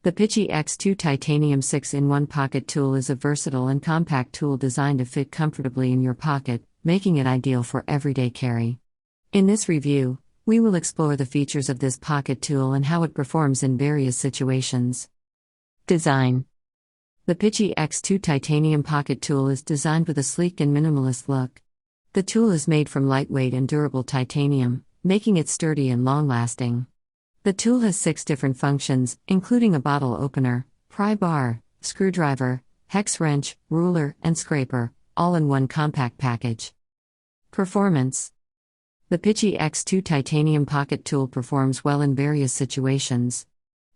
The PICHI X2 Titanium 6-in-1 pocket tool is a versatile and compact tool designed to fit comfortably in your pocket, making it ideal for everyday carry. In this review, we will explore the features of this pocket tool and how it performs in various situations. Design. The PICHI X2 Titanium pocket tool is designed with a sleek and minimalist look. The tool is made from lightweight and durable titanium, making it sturdy and long-lasting. The tool has 6 different functions, including a bottle opener, pry bar, screwdriver, hex wrench, ruler, and scraper, all in one compact package. Performance. The PICHI X2 Titanium pocket tool performs well in various situations.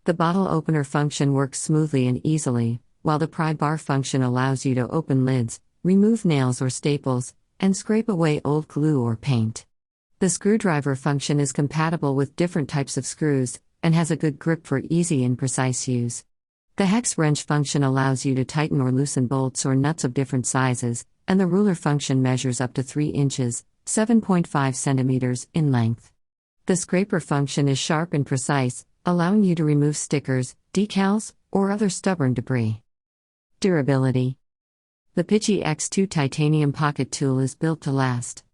The bottle opener function works smoothly and easily, while the pry bar function allows you to open lids, remove nails or staples, and scrape away old glue or paint. The screwdriver function is compatible with different types of screws, and has a good grip for easy and precise use. The hex wrench function allows you to tighten or loosen bolts or nuts of different sizes, and the ruler function measures up to 3 inches, 7.5 centimeters, in length. The scraper function is sharp and precise, allowing you to remove stickers, decals, or other stubborn debris. Durability. The PICHI X2 Titanium pocket tool is built to last.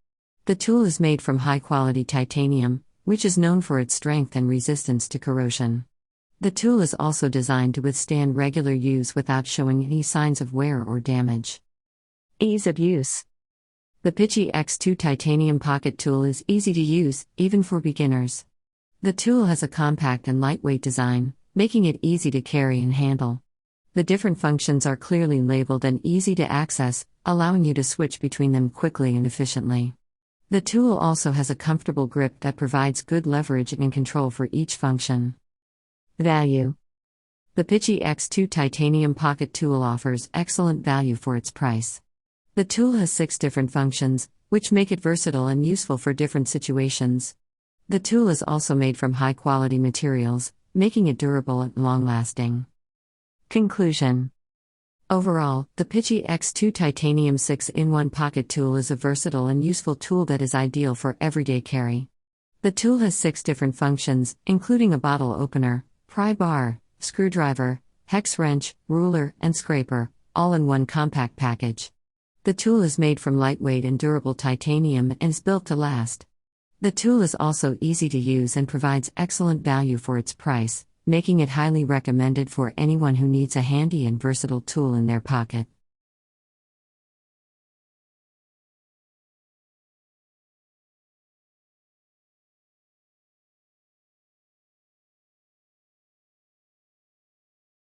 The tool is made from high-quality titanium, which is known for its strength and resistance to corrosion. The tool is also designed to withstand regular use without showing any signs of wear or damage. Ease of use. The PICHI X2 Titanium pocket tool is easy to use, even for beginners. The tool has a compact and lightweight design, making it easy to carry and handle. The different functions are clearly labeled and easy to access, allowing you to switch between them quickly and efficiently. The tool also has a comfortable grip that provides good leverage and control for each function. Value. The PICHI X2 Titanium pocket tool offers excellent value for its price. The tool has 6 different functions, which make it versatile and useful for different situations. The tool is also made from high-quality materials, making it durable and long-lasting. Conclusion. Overall, the PICHI X2 Titanium 6-in-1 pocket tool is a versatile and useful tool that is ideal for everyday carry. The tool has 6 different functions, including a bottle opener, pry bar, screwdriver, hex wrench, ruler, and scraper, all in one compact package. The tool is made from lightweight and durable titanium and is built to last. The tool is also easy to use and provides excellent value for its price, making it highly recommended for anyone who needs a handy and versatile tool in their pocket.